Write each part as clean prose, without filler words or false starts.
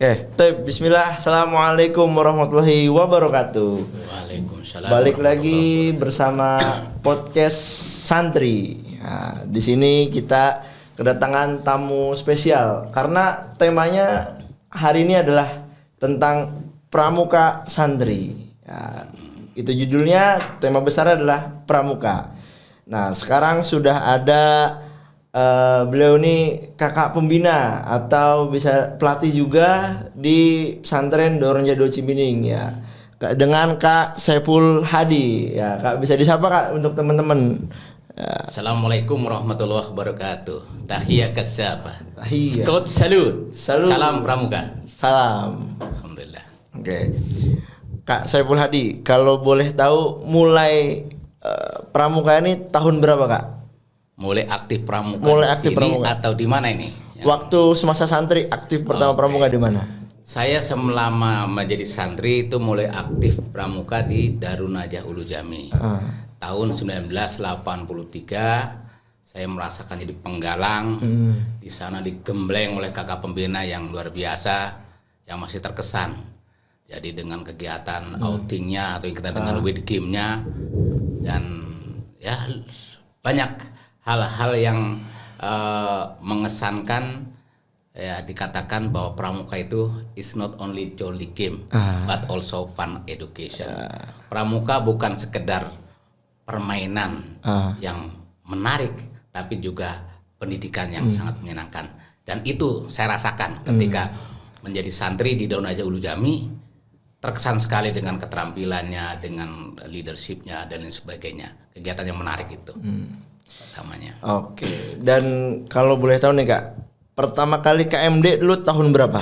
Bismillah. Assalamualaikum warahmatullahi wabarakatuh. Waalaikumsalam. Balik lagi bersama podcast santri. Nah, di sini kita kedatangan tamu spesial karena temanya hari ini adalah tentang pramuka santri. Ya, itu judulnya, tema besar adalah pramuka. Nah, sekarang sudah ada beliau ini kakak pembina atau bisa pelatih juga di pesantren Doron Jado Cibining ya. Dengan Kak Saiful Hadi ya. Kak, bisa disapa Kak untuk teman-teman. Ya. Assalamualaikum warahmatullahi wabarakatuh. Tahiyya kasafah. Tahiyya. Scott salut. Salut. Salam pramuka. Salam. Alhamdulillah. Oke. Kak Saiful Hadi, kalau boleh tahu mulai pramuka ini tahun berapa Kak? Mulai aktif pramuka. Mulai aktif pramuka atau di mana ini? Waktu semasa santri aktif pertama pramuka di mana? Saya selama menjadi santri itu mulai aktif pramuka di Darun Najah Ulu Jami. Tahun 1983 saya merasakan jadi penggalang. Di sana digembleng oleh kakak pembina yang luar biasa, yang masih terkesan. Jadi dengan kegiatan outingnya atau yang kita dengan with game-nya, dan ya banyak hal-hal yang mengesankan. Ya, dikatakan bahwa pramuka itu is not only jolly game but also fun education. Pramuka bukan sekedar permainan yang menarik, tapi juga pendidikan yang sangat menyenangkan. Dan itu saya rasakan ketika menjadi santri di Darun Najah Ulu Jami. Terkesan sekali dengan keterampilannya, dengan leadershipnya dan lain sebagainya. Kegiatan yang menarik itu pertamanya. Oke. Dan kalau boleh tahu nih Kak, pertama kali KMD dulu tahun berapa?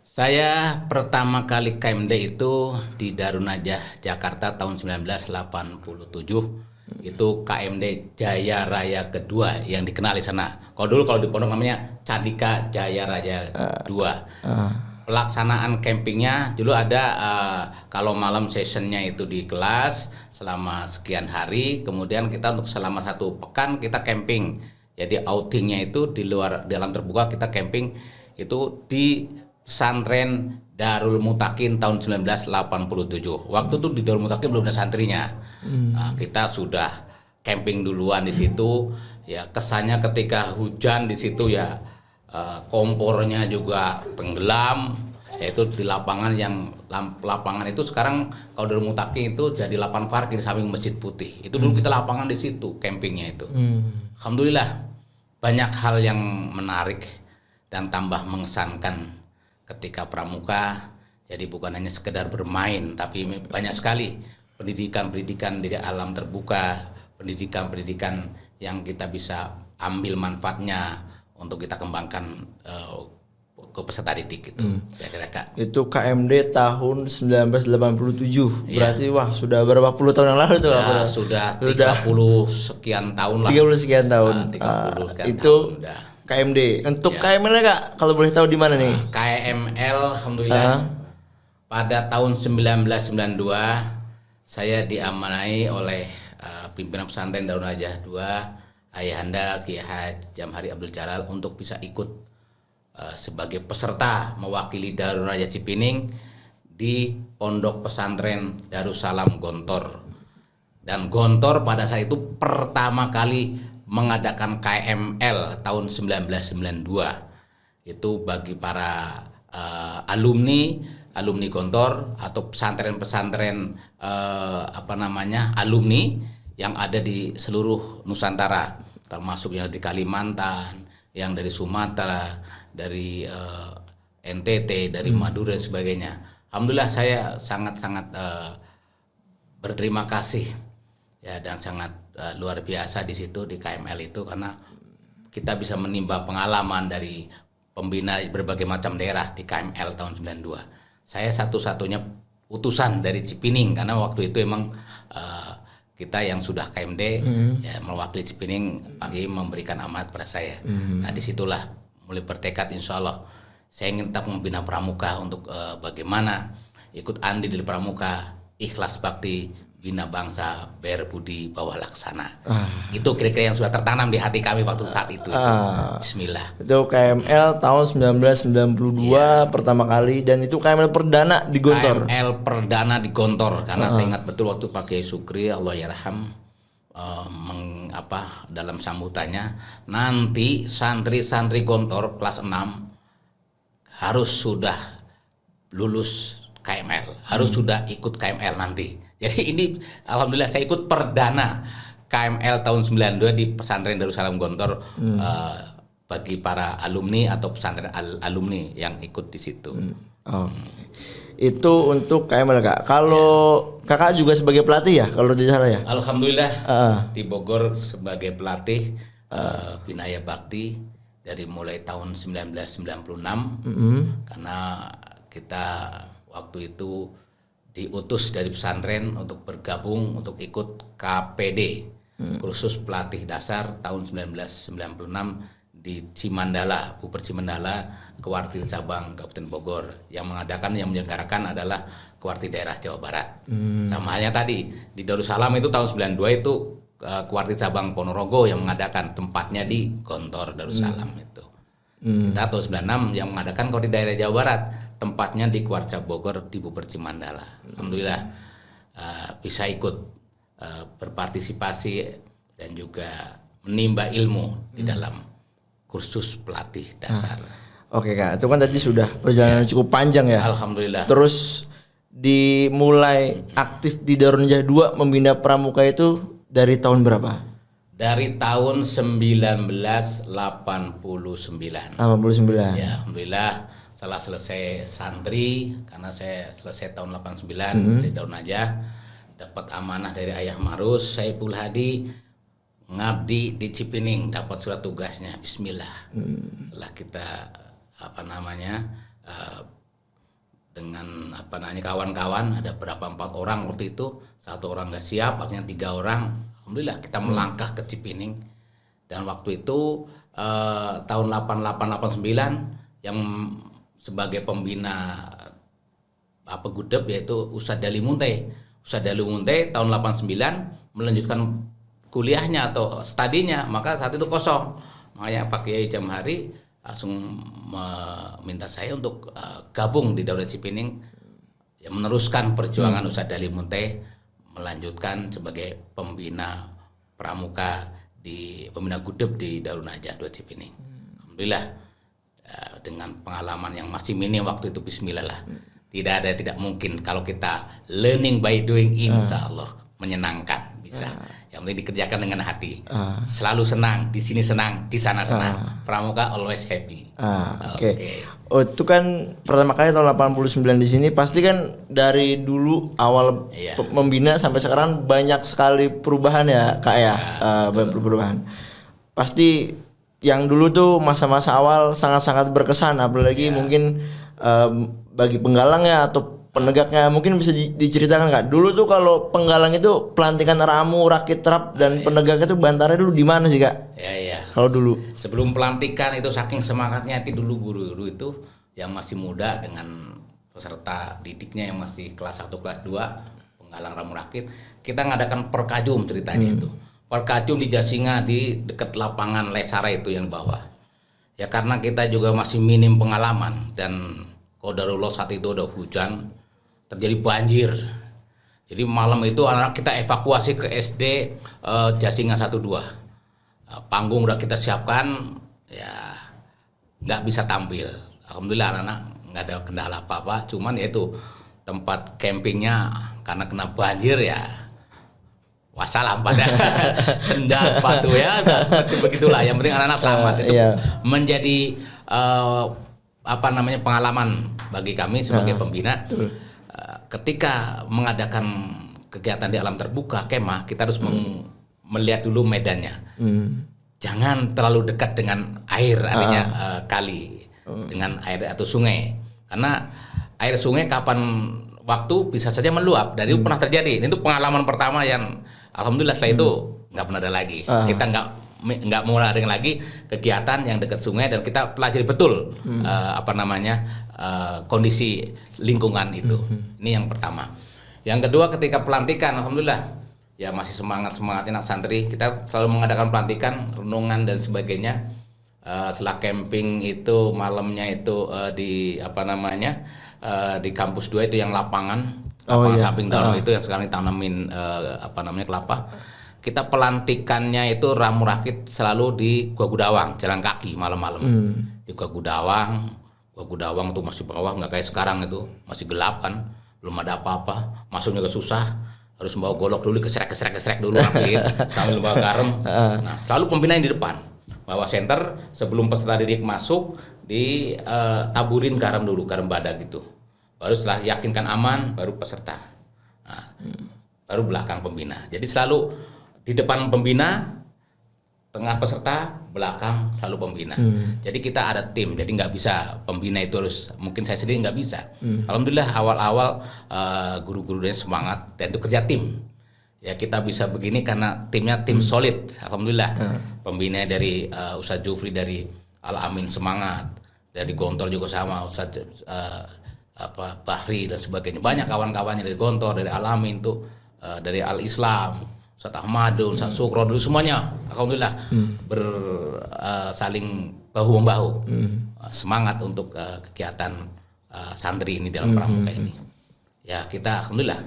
Saya pertama kali KMD itu di Darun Najah Jakarta tahun 1987. Itu KMD Jaya Raya Kedua yang dikenal di sana. Kalau di pondok namanya Cadika Jaya Raya 2. Pelaksanaan campingnya dulu ada kalau malam sessionnya itu di kelas selama sekian hari, kemudian kita untuk selama 1 pekan kita camping. Jadi outingnya itu di alam terbuka, kita camping itu di pesantren Darul Mutakin tahun 1987. Waktu itu di Darul Mutakin belum ada santrinya. Nah, kita sudah camping duluan di situ. Ya, kesannya ketika hujan di situ ya kompornya juga tenggelam. Yaitu di lapangan itu sekarang kalau Darul Mutakin itu jadi lapangan parkir di samping Masjid Putih. Itu dulu kita lapangan di situ campingnya itu. Alhamdulillah banyak hal yang menarik dan tambah mengesankan ketika pramuka. Jadi bukan hanya sekedar bermain, tapi banyak sekali pendidikan-pendidikan di alam terbuka, pendidikan-pendidikan yang kita bisa ambil manfaatnya untuk kita kembangkan ke peserta didik itu. Kira-kira Itu KMD tahun 1987. Berarti wah sudah berapa puluh tahun yang lalu tuh ya, sudah 30 sekian tahun lah. 30 sekian tahun. 30 sekian itu tahun udah. KMD. Untuk KML Kak, kalau boleh tahu di mana nih? KML alhamdulillah pada tahun 1992 saya diamanai oleh pimpinan pesantren Darun Najah 2 Ayahanda Kiai Haji Jamhari Abdul Jalal untuk bisa ikut sebagai peserta mewakili Darun Najah Cipining di Pondok Pesantren Darussalam Gontor. Dan Gontor pada saat itu pertama kali mengadakan KML tahun 1992. Itu bagi para alumni Gontor atau pesantren-pesantren alumni yang ada di seluruh Nusantara, termasuk yang di Kalimantan, yang dari Sumatera, dari NTT, dari Madura dan sebagainya. Alhamdulillah saya sangat-sangat berterima kasih ya, dan sangat luar biasa di situ di KML itu, karena kita bisa menimba pengalaman dari pembina berbagai macam daerah di KML tahun 92. Saya satu-satunya utusan dari Cipining karena waktu itu emang kita yang sudah KMD ya, mewakili Cipining pagi memberikan amanat pada saya. Nah, disitulah mulai bertekad insya Allah saya ingin tetap membina pramuka untuk bagaimana ikut andil di pramuka, ikhlas bakti bina bangsa, bayar budi, bawa laksana. Itu kira-kira yang sudah tertanam di hati kami waktu saat itu. Bismillah. Itu KML tahun 1992 pertama kali, dan itu KML perdana di Gontor. KML perdana di Gontor, karena saya ingat betul waktu Pak Kiai Sukri Allah yarham dalam sambutannya, nanti santri-santri Gontor kelas 6 harus sudah lulus KML, harus sudah ikut KML nanti. Jadi ini alhamdulillah saya ikut perdana KML tahun 92 di pesantren Darussalam Gontor, bagi para alumni atau pesantren alumni yang ikut di situ. Itu untuk KML, Kak. Kalau Kakak juga sebagai pelatih ya, kalau tidak salah ya? Alhamdulillah di Bogor sebagai pelatih Binaya Bakti dari mulai tahun 1996, karena kita waktu itu diutus dari pesantren untuk bergabung untuk ikut KPD, kursus pelatih dasar tahun 1996 di Cimandala, Puper Cimandala, Kewarti cabang Kabupaten Bogor. Yang menyelenggarakan adalah Kewarti daerah Jawa Barat. Sama halnya tadi di Darussalam itu tahun 92 itu Kewarti cabang Ponorogo yang mengadakan, tempatnya di Gontor Darussalam itu. Kita tahun 96 yang mengadakan Kewarti daerah Jawa Barat, tempatnya di Kewarca Bogor di Puper Cimandala. Alhamdulillah bisa ikut berpartisipasi dan juga menimba ilmu di dalam kursus pelatih dasar. Oke, Kak, itu kan tadi sudah perjalanan cukup panjang ya. Alhamdulillah. Terus dimulai aktif di Darun Najah 2 membina pramuka itu dari tahun berapa? Dari tahun 1989. 89. Ya, alhamdulillah setelah selesai santri, karena saya selesai tahun 89 di Darun Najah, dapat amanah dari Ayah Marus Saiful Hadi, ngabdi di Cipining, dapat surat tugasnya. Bismillah. Setelah kita dengan kawan-kawan, ada berapa 4 orang waktu itu, 1 orang nggak siap, akhirnya 3 orang. Alhamdulillah kita melangkah ke Cipining, dan waktu itu tahun 88-89 yang sebagai pembina Gudeb yaitu Ustadz Dali Munte. Ustadz Dali Munte tahun 89 melanjutkan kuliahnya atau studinya, maka saat itu kosong. Makanya Pak Kiai Jamhari langsung meminta saya untuk gabung di Daurah Cipining, yang meneruskan perjuangan Ustadz Dali Munte, melanjutkan sebagai pembina pramuka pembina Gudeb di Darun Najah 2 Cipining. Alhamdulillah dengan pengalaman yang masih minim waktu itu, bismillah lah. Tidak mungkin kalau kita learning by doing, insya Allah menyenangkan bisa. Yang penting dikerjakan dengan hati. Selalu senang, di sini senang, di sana senang. Pramuka always happy. Oke. Oh, itu kan pertama kali tahun 89 di sini, pasti kan dari dulu awal membina sampai sekarang banyak sekali perubahan ya, Kak ya. Banyak perubahan. Pasti yang dulu tuh masa-masa awal sangat-sangat berkesan, apalagi mungkin bagi penggalangnya atau penegaknya. Mungkin bisa diceritakan nggak? Dulu tuh kalau penggalang itu pelantikan ramu, rakit terap, dan penegaknya tuh bantarnya dulu di mana sih, Kak? Iya. Kalau dulu sebelum pelantikan itu saking semangatnya dulu guru-guru itu yang masih muda dengan peserta didiknya yang masih kelas 1 kelas 2 penggalang ramu rakit, kita ngadakan perkajum ceritanya itu. Perkajum di Jasinga di dekat lapangan Lesara itu yang bawah. Ya karena kita juga masih minim pengalaman, dan qadarullah saat itu udah hujan, terjadi banjir. Jadi malam itu anak-anak kita evakuasi ke SD Jasinga 1-2. Panggung udah kita siapkan, ya nggak bisa tampil. Alhamdulillah anak-anak nggak ada kendala apa-apa, cuman yaitu tempat campingnya karena kena banjir ya wassalam pada sendal sepatu ya, seperti begitulah. Yang penting anak-anak selamat. Itu menjadi pengalaman bagi kami sebagai pembina. Ketika mengadakan kegiatan di alam terbuka kemah, kita harus melihat dulu medannya. Jangan terlalu dekat dengan air, artinya kali dengan air atau sungai, karena air sungai kapan waktu bisa saja meluap. Dan itu pernah terjadi. Itu pengalaman pertama yang alhamdulillah setelah itu nggak pernah ada lagi. Kita nggak mau ada lagi kegiatan yang dekat sungai, dan kita pelajari betul kondisi lingkungan itu. Ini yang pertama. Yang kedua ketika pelantikan, alhamdulillah ya masih semangatnya anak santri. Kita selalu mengadakan pelantikan, renungan dan sebagainya. Setelah camping itu malamnya itu di di kampus 2 itu yang lapangan samping danau itu yang sekarang ditanamin kelapa. Kita pelantikannya itu ramu rakit selalu di Gua Gudawang, jalan kaki malam-malam. Di Gua Gudawang tuh masih bawah, nggak kayak sekarang itu masih gelap kan, belum ada apa-apa, masuknya ke susah, harus bawa golok dulu, kesrek dulu rapiin sambil bawa garam. Nah selalu pembina yang di depan, bawa senter sebelum peserta didik masuk taburin garam dulu, garam badak gitu. Baru setelah yakinkan aman, baru peserta. Nah, baru belakang pembina. Jadi selalu di depan pembina, tengah peserta, belakang selalu pembina. Jadi kita ada tim, jadi nggak bisa pembina itu harus, mungkin saya sendiri nggak bisa. Alhamdulillah awal-awal guru-gurunya semangat dan itu kerja tim. Ya kita bisa begini karena timnya tim solid. Alhamdulillah. Pembina dari Ustadz Jufri dari Al-Amin semangat, dari Gontor juga sama Ustadz Bahri dan sebagainya. Banyak kawan-kawannya dari Gontor, dari Al-Amin tuh, dari Al-Islam. Ustadz Ahmadun, Ustadz Sukron, semuanya alhamdulillah saling bahu-membahu semangat untuk kegiatan santri ini dalam pramuka ini. Ya kita alhamdulillah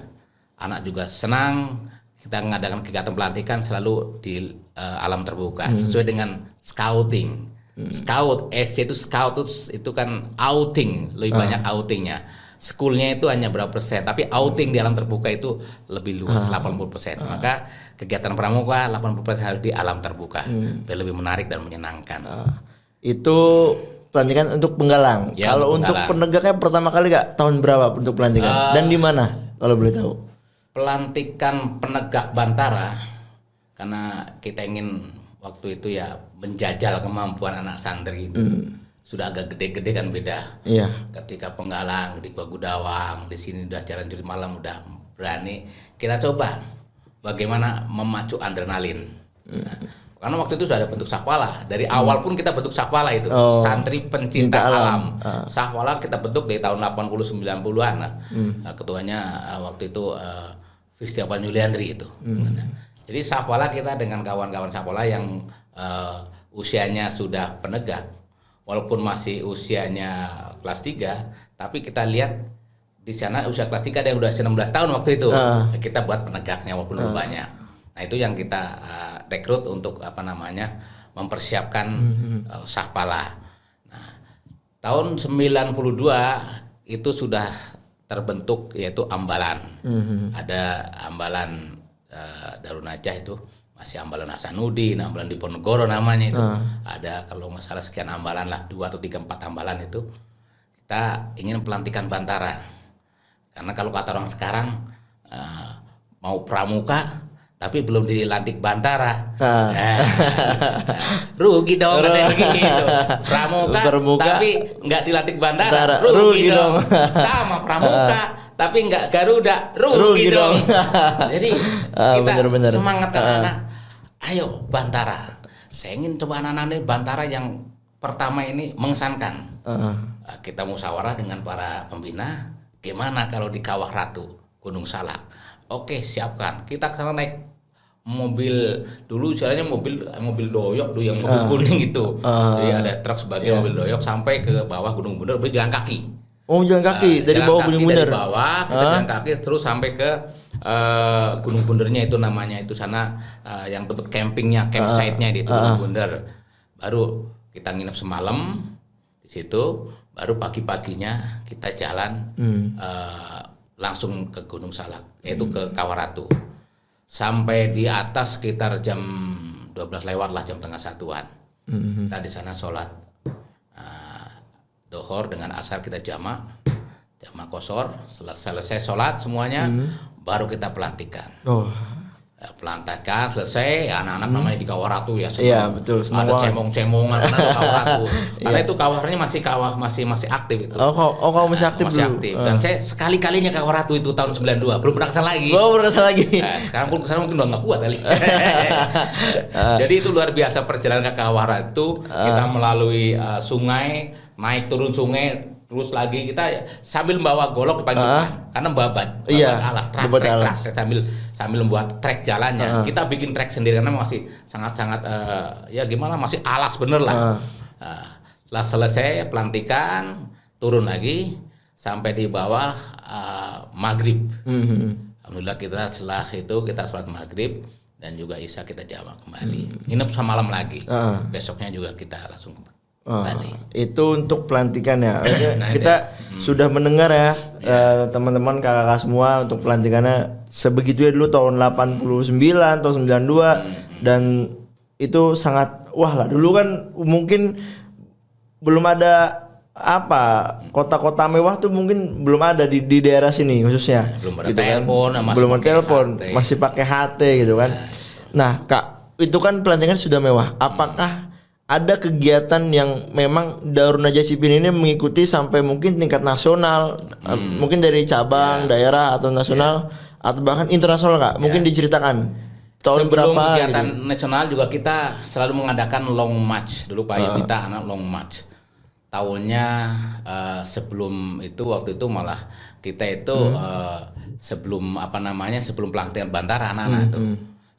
anak juga senang, kita mengadakan kegiatan pelantikan selalu di alam terbuka sesuai dengan scouting. Scout, SC itu scout itu kan outing, lebih banyak outingnya. Schoolnya itu hanya berapa persen, tapi outing di alam terbuka itu lebih luas, 80%. Maka kegiatan pramuka 80% harus di alam terbuka, biar lebih menarik dan menyenangkan. Itu pelantikan untuk penggalang. Ya, kalau untuk penegaknya pertama kali tahun berapa untuk pelantikan? Dan di mana kalau boleh tahu? Pelantikan penegak Bantara, karena kita ingin waktu itu ya menjajal kemampuan anak santri. Sudah agak gede-gede kan beda. Iya. Ketika penggalang di Gua Gudawang, di sini udah jalan juri malam udah berani. Kita coba bagaimana memacu adrenalin. Nah, karena waktu itu sudah ada bentuk sakwala. Dari awal pun kita bentuk sakwala itu. Santri pencinta alam. Sakwala kita bentuk dari tahun 80 90-an. Ketuanya waktu itu Firstiawan Yuliandri itu. Jadi sakwala kita dengan kawan-kawan sakwala yang usianya sudah penegak. Walaupun masih usianya kelas 3, tapi kita lihat di sana usia kelas 3 ada yang udah 16 tahun waktu itu. Kita buat penegaknya walaupun lebih banyak. Nah, itu yang kita rekrut untuk mempersiapkan sakpala. Nah, tahun 92 itu sudah terbentuk yaitu ambalan. Ada ambalan Darun Najah itu masih ambalan Hasanuddin, ambalan Diponegoro namanya itu. Ada kalau nggak salah sekian ambalan lah, 2 atau 3 4 ambalan itu. Kita ingin pelantikan Bantara. Karena kalau kata orang sekarang mau pramuka tapi belum dilantik Bantara. Rugi dong katanya begitu. Pramuka tapi nggak dilantik Bantara, rugi dong. Sama pramuka tapi nggak Garuda, rugi dong. Jadi kita bener. Semangat anak-anak. Ayo Bantara. Saya ingin coba anak-anak Bantara yang pertama ini mengesankan. Kita musyawarah dengan para pembina. Gimana kalau di Kawah Ratu, Gunung Salak? Oke, siapkan. Kita kesana naik mobil dulu, istilahnya mobil doyok tuh yang mobil kuning itu. Jadi ada truk sebagai mobil doyok sampai ke bawah Gunung Bunder berjalan kaki. Oh, jalan kaki dari bawah Gunung Bunder. Dari bawah kita jalan kaki terus sampai ke Gunung Bundernya itu namanya itu sana yang tempat campingnya, campsite-nya di Gunung Bunder. Baru kita nginep semalam di situ, baru pagi-paginya kita jalan langsung ke Gunung Salak, yaitu ke Kawah Ratu. Sampai di atas sekitar jam 12 lewat lah, jam tengah satuan. Kita di sana sholat dohor dengan asar, kita jamak kosor, selesai sholat semuanya, baru kita pelantikan. Pelantikan selesai, anak-anak namanya di Kawah Ratu ya, iya, betul, ada cemong-cemongan Kawah Ratu. Karena itu kawahnya masih aktif itu. Kawah masih aktif dulu. Dan saya sekali-kalinya Kawah Ratu itu tahun 92, belum pernah kesana lagi. Nah, sekarang pun kesana mungkin udah nggak kuat kali. Jadi itu luar biasa perjalanan ke Kawah Ratu. Kita melalui sungai, naik turun sungai terus lagi kita sambil membawa golok di paling depan karena babat alas trek sambil membuat trek jalannya. Kita bikin trek sendiri karena masih sangat ya gimana, masih alas bener lah. Setelah selesai pelantikan, turun lagi sampai di bawah maghrib. Alhamdulillah kita setelah itu kita sholat maghrib dan juga isya kita jamak kembali. Nginep semalam lagi. Besoknya juga kita langsung itu untuk pelantikan ya. Kita sudah mendengar ya, teman-teman kakak-kakak semua, untuk pelantikannya sebegitu ya dulu tahun 89 atau 92 dan itu sangat wah lah. Dulu kan mungkin belum ada kota-kota mewah tuh mungkin belum ada di daerah sini khususnya. Belum ada gitu telepon, kan? Belum ada telepon, masih pakai HT gitu kan. Nah, Kak, itu kan pelantikan sudah mewah. Apakah ada kegiatan yang memang Darun Najah Cipinang ini mengikuti sampai mungkin tingkat nasional, mungkin dari cabang, daerah atau nasional atau bahkan internasional, Kak? Mungkin diceritakan tahun sebelum berapa kegiatan gitu. nasional juga kita selalu mengadakan long march. Dulu Pak Yai minta anak long march. Tahunnya sebelum itu, waktu itu malah kita itu sebelum sebelum pelantikan Bantara anak-anak itu.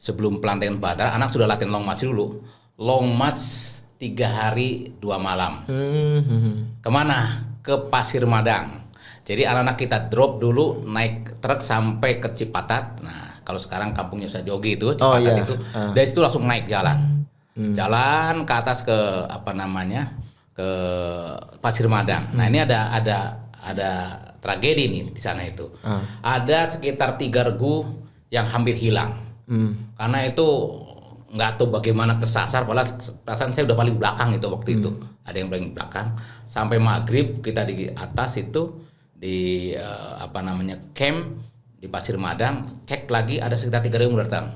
Sebelum pelantikan Bantara anak sudah latihan long march dulu. Long march 3 hari 2 malam. Kemana? Ke Pasir Madang. Jadi anak-anak kita drop dulu naik truk sampai ke Cipatat. Nah, kalau sekarang kampungnya saya Jogi itu Cipatat itu. Dari situ langsung naik jalan. Jalan ke atas ke ke Pasir Madang. Nah, ini ada tragedi nih di sana itu. Ada sekitar 3 regu yang hampir hilang. Karena itu nggak tahu bagaimana kesasar, padahal perasaan saya udah paling belakang itu waktu itu. Ada yang paling belakang. Sampai maghrib kita di atas itu di camp di Pasir Madang, cek lagi ada sekitar 3 yang datang.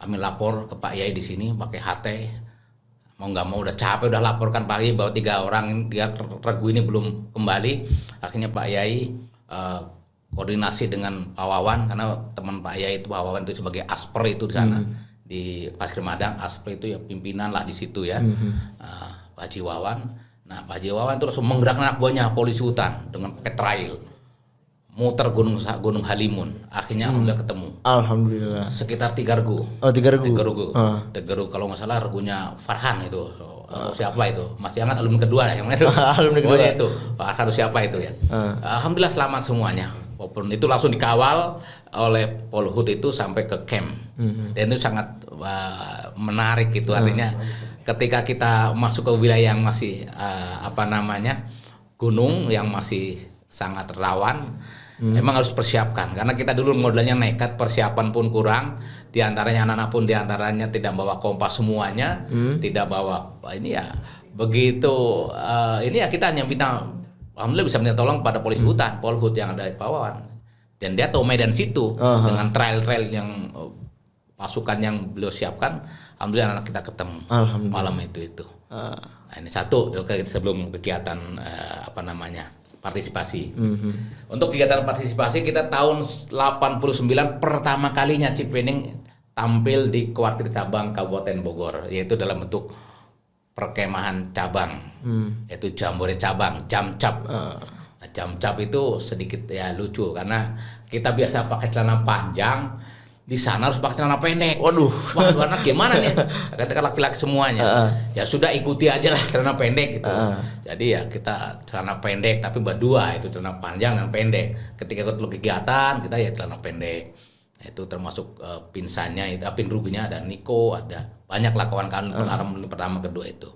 Kami lapor ke Pak Yai di sini pakai HT. Mau nggak mau udah capek, udah laporkan Pak Yai bahwa 3 regu ini belum kembali. Akhirnya Pak Yai koordinasi dengan Pak Wawan, karena teman Pak Yai itu Pak Wawan itu sebagai asper itu di sana. Di Pasir Madang, asper itu ya pimpinan lah di situ ya. Pak Haji Wawan. Nah, Pak Haji Wawan itu langsung menggerakkan anak buahnya polisi hutan dengan pakai trail muter Gunung Halimun. Akhirnya alhamdulillah ketemu. Alhamdulillah. Sekitar 3 regu. 3 regu. 3 regu kalau nggak salah regunya Farhan itu. Siapa itu? Masih hangat alumni kedua lah yang itu. Alumni kedua itu. Farhan siapa itu ya? Alhamdulillah selamat semuanya. Walaupun itu langsung dikawal oleh Polhut itu sampai ke camp. Dan itu sangat menarik gitu, artinya ketika kita masuk ke wilayah yang masih gunung yang masih sangat rawan, memang harus persiapkan karena kita dulu modelnya nekat, persiapan pun kurang, diantaranya anak-anak pun diantaranya tidak bawa kompas semuanya, tidak bawa ini ya begitu ini ya kita hanya minta, alhamdulillah bisa minta tolong pada polisi hutan, Polhut yang ada di Pawawan, dan dia tahu medan situ dengan trail-trail yang pasukan yang beliau siapkan, alhamdulillah anak kita ketemu malam itu. Nah, ini satu sebelum kegiatan partisipasi. Untuk kegiatan partisipasi kita tahun 89 pertama kalinya Cipinang tampil di kuartir cabang Kabupaten Bogor, yaitu dalam bentuk perkemahan cabang, yaitu jambore cabang, jamcap. Nah, jamcap itu sedikit ya lucu karena kita biasa pakai celana panjang, di sana harus pakai celana pendek. Waduh, anak gimana nih? Katakan laki-laki semuanya. Ya sudah ikuti aja lah celana pendek gitu. Jadi ya kita celana pendek tapi berdua, itu celana panjang dan pendek. Ketika ikut kegiatan kita ya celana pendek. Itu termasuk pinsannya itu, pinruginya ada Niko, ada banyak lah kawan-kawan pertama kedua itu.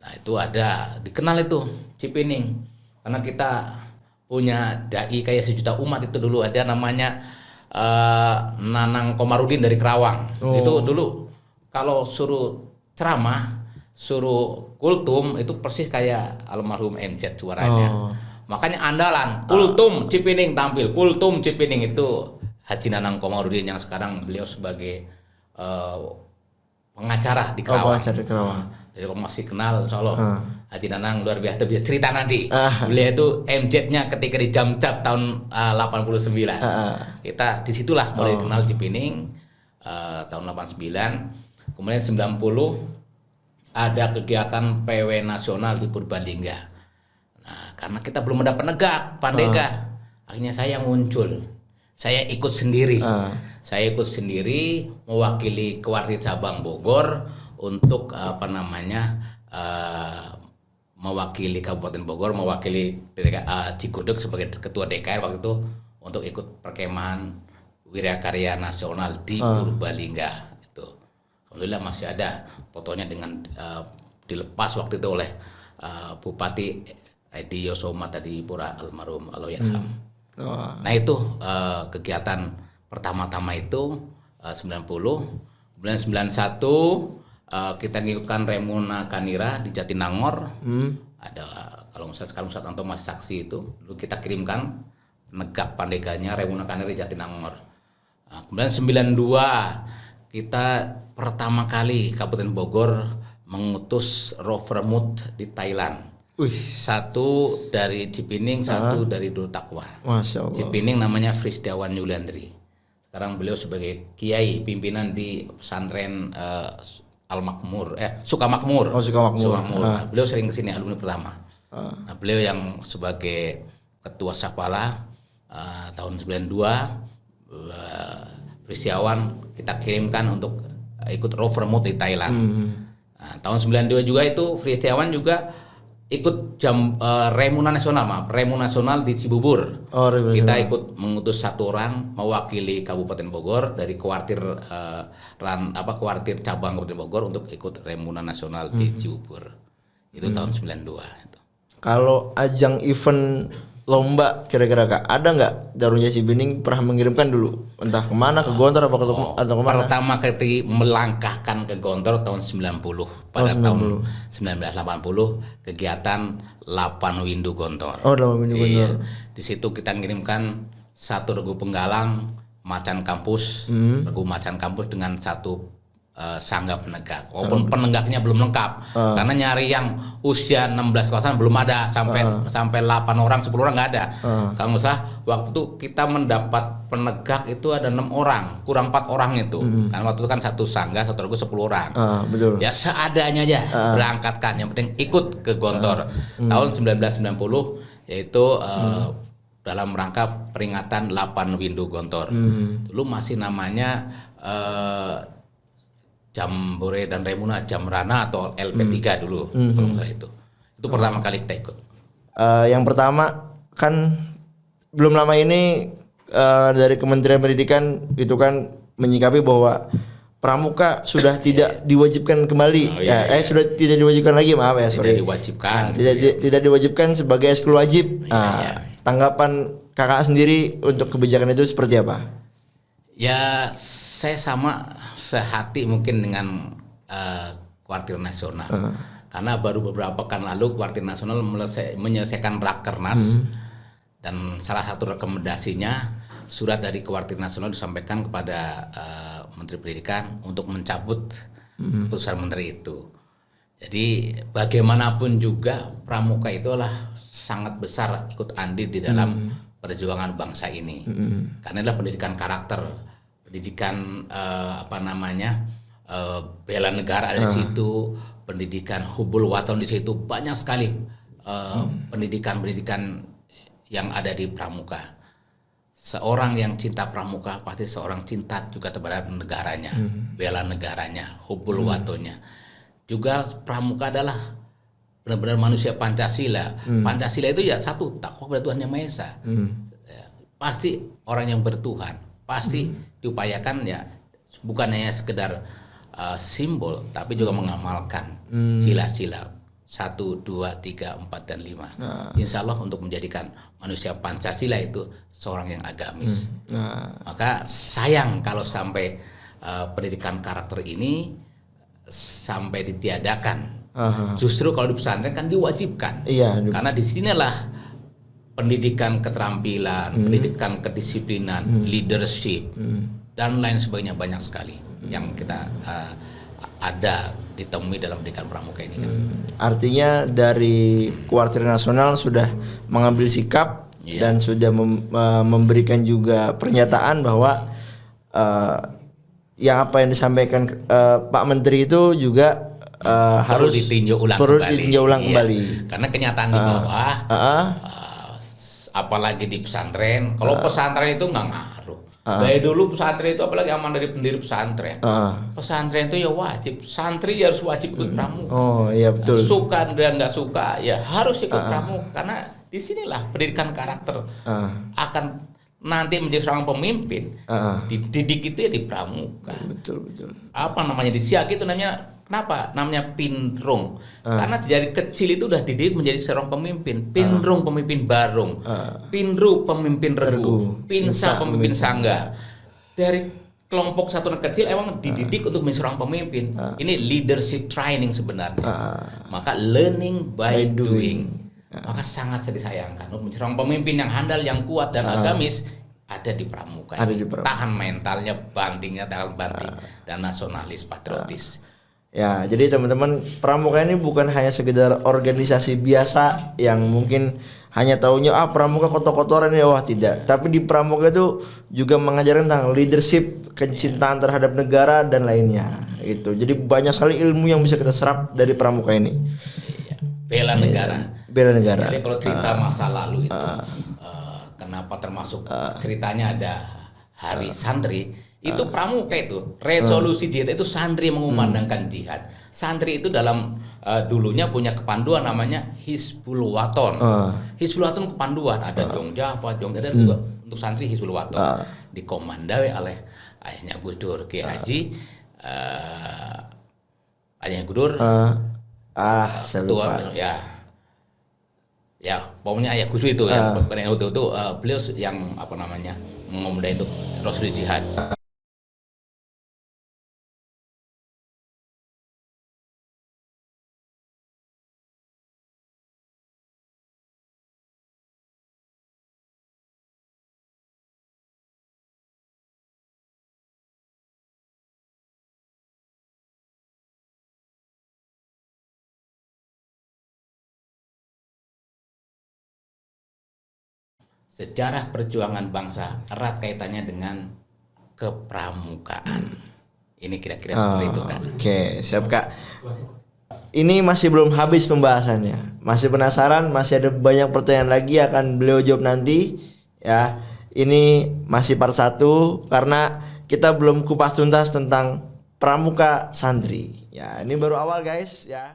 Nah, itu ada dikenal itu Cipinang. Karena kita punya dai kayak 1 juta umat itu dulu, ada namanya Nanang Komarudin dari Kerawang. Itu dulu kalau suruh ceramah, suruh kultum itu persis kayak almarhum MZ suaranya. Makanya andalan kultum Cipinang tampil, kultum Cipinang itu Haji Nanang Komarudin yang sekarang beliau sebagai pengacara di Kerawang. Jadi kalau masih kenal, insya Allah Haji Nanang luar biasa, dia cerita nanti. Beliau itu MZ-nya ketika di Jamcap tahun 89. Kita disitulah mulai kenal Cipinang tahun 89. Kemudian 90 ada kegiatan PW nasional di Purbalingga. Nah, karena kita belum ada penegak Pandega. Akhirnya saya yang muncul. Saya ikut sendiri. Saya ikut sendiri mewakili Kuartir Cabang Bogor untuk mewakili Kabupaten Bogor, mewakili Cikudek sebagai ketua DKR waktu itu untuk ikut perkemahan Wiryakarya Nasional di Purbalingga itu. Alhamdulillah masih ada fotonya dengan dilepas waktu itu oleh Bupati Edi Yosoma tadi Pura almarhum Allahyarham. Nah itu kegiatan pertama-tama itu 90, kemudian 91 kita ngikutkan Remuna Kanira di Jatinangor. Ada kalau sekarang Ustaz Anto masih saksi itu, dulu kita kirimkan penegak Pandeganya Remuna Kanira di Jatinangor. Nah, kemudian 92 kita pertama kali Kabupaten Bogor mengutus rover mood di Thailand. Satu dari Cipining, satu dari Dul Takwa. Masya Allah. Cipining namanya Fristiawan Yuliandri. Sekarang beliau sebagai kiai pimpinan di pesantren Sukamakmur. Sukamakmur. Beliau sering kesini, alumni pertama. Nah, beliau yang sebagai ketua Sapala tahun 92, Fristiawan kita kirimkan untuk ikut rover mood di Thailand. Nah, tahun 92 juga itu Fristiawan juga ikut Remuna Nasional di Cibubur. Kita ikut mengutus satu orang mewakili Kabupaten Bogor dari kuartir cabang Kabupaten Bogor untuk ikut Remuna Nasional di Cibubur. Itu tahun 92 itu. Kalau ajang event lomba kira-kira Kak, ada nggak Darunja Cibening pernah mengirimkan dulu entah kemana, ke Gontor atau kemana? Pertama kali melangkahkan ke Gontor tahun 90 pada tahun 1980 kegiatan Lapan Windu Gontor. Lapan Windu Gontor. Di situ kita mengirimkan satu regu penggalang macan kampus, regu macan kampus dengan satu sangga penegak. Walaupun penegaknya belum lengkap, karena nyari yang usia 16 tahun belum ada, sampai 8 orang, 10 orang nggak ada. Kalau nggak salah waktu itu kita mendapat penegak itu ada 6 orang, kurang 4 orang itu. Karena waktu itu kan satu sangga, satu regu 10 orang. Betul. Ya seadanya aja berangkatkan, yang penting ikut ke Gontor. Tahun 1990 yaitu dalam rangka peringatan Lapan Windu Gontor. Dulu masih namanya Jambore dan Remuna Jamrana atau LP3 dulu. Itu pertama kali kita ikut. Yang pertama kan belum lama ini dari Kementerian Pendidikan itu kan menyikapi bahwa pramuka sudah tidak diwajibkan kembali. Sudah tidak diwajibkan lagi, maaf ya, sorry. Tidak diwajibkan. Tidak diwajibkan sebagai ekskul wajib. Tanggapan Kakak sendiri untuk kebijakan itu seperti apa? Ya, saya sama sehati mungkin dengan Kuartir Nasional. Karena baru beberapa pekan lalu Kuartir Nasional menyelesaikan Rakernas, dan salah satu rekomendasinya surat dari Kuartir Nasional disampaikan kepada Menteri Pendidikan untuk mencabut keputusan Menteri itu. Jadi bagaimanapun juga pramuka itu adalah sangat besar ikut andil di dalam perjuangan bangsa ini. Karena adalah pendidikan karakter, pendidikan bela negara di situ, pendidikan hubul waton di situ, banyak sekali pendidikan yang ada di pramuka. Seorang yang cinta pramuka pasti seorang cinta juga terhadap negaranya, bela negaranya, hubul watonnya. Juga pramuka adalah benar-benar manusia Pancasila. Pancasila itu ya satu, takwa kepada Tuhan Yang Maha Esa. Pasti orang yang bertuhan, pasti diupayakan ya bukan hanya sekedar simbol, tapi juga mengamalkan sila-sila 1, 2, 3, 4, dan 5. Insya Allah untuk menjadikan manusia Pancasila itu seorang yang agamis. Maka sayang kalau sampai pendidikan karakter ini sampai ditiadakan. Justru kalau di pesantren kan diwajibkan. Karena disinilah pendidikan keterampilan, pendidikan kedisiplinan, leadership, dan lain sebagainya banyak sekali yang kita ada ditemui dalam pendidikan pramuka ini kan. Artinya dari Kuartir Nasional sudah mengambil sikap dan sudah memberikan juga pernyataan bahwa yang apa yang disampaikan Pak Menteri itu juga perlu ditinjau ulang perlu kembali. ditinjau ulang kembali. Karena kenyataan di bawah, apalagi di pesantren, kalau pesantren itu nggak ngaruh. Dari dulu pesantren itu apalagi aman dari pendiri pesantren. Pesantren itu ya wajib, santri ya harus wajib ikut pramuka. Oh iya betul. Suka dan nggak suka ya harus ikut pramuka, karena disinilah pendidikan karakter akan nanti menjadi seorang pemimpin. Dididik itu ya di pramuka. Betul. Apa namanya di Siak itu namanya, kenapa namanya pinrung? Karena dari kecil itu udah dididik menjadi seorang pemimpin. Pinrung pemimpin barung, pinru pemimpin regu, pinsa pemimpin sangga. Dari kelompok satu anak kecil emang dididik untuk menjadi seorang pemimpin. Ini leadership training sebenarnya. Maka learning by doing. Maka sangat disayangkan untuk menjadi seorang pemimpin yang handal, yang kuat dan agamis ada di pramuka. Tahan mentalnya, bantingnya, tahan banting dan nasionalis patriotis. Ya, jadi teman-teman, pramuka ini bukan hanya sekedar organisasi biasa yang mungkin hanya taunya pramuka kotor-kotoran ya, wah tidak. Tapi di pramuka itu juga mengajarkan tentang leadership, kecintaan terhadap negara dan lainnya. Itu. Jadi banyak sekali ilmu yang bisa kita serap dari pramuka ini. Bela negara. Bela negara. Jadi kalau cerita masa lalu itu, kenapa termasuk ceritanya ada Hari Santri? Itu pramuka itu resolusi jihad itu santri mengumandangkan jihad. Santri itu dalam dulunya punya kepanduan namanya Hizbul Waton. Hizbul Waton kepanduan ada Jong Java, Jong ada juga untuk santri Hizbul Waton dikomandoi oleh ayahnya Gus Dur Ki Haji, ayahnya Gus Dur ketua ya pokoknya ayah Gus Dur itu yang itu beliau yang apa namanya mengomandai untuk resolusi jihad. Sejarah perjuangan bangsa erat kaitannya dengan kepramukaan. Ini kira-kira seperti itu kan. Oke, siap Kak. Ini masih belum habis pembahasannya. Masih penasaran? Masih ada banyak pertanyaan lagi akan beliau jawab nanti. Ya, ini masih part 1 karena kita belum kupas tuntas tentang pramuka santri. Ya, ini baru awal guys. Ya.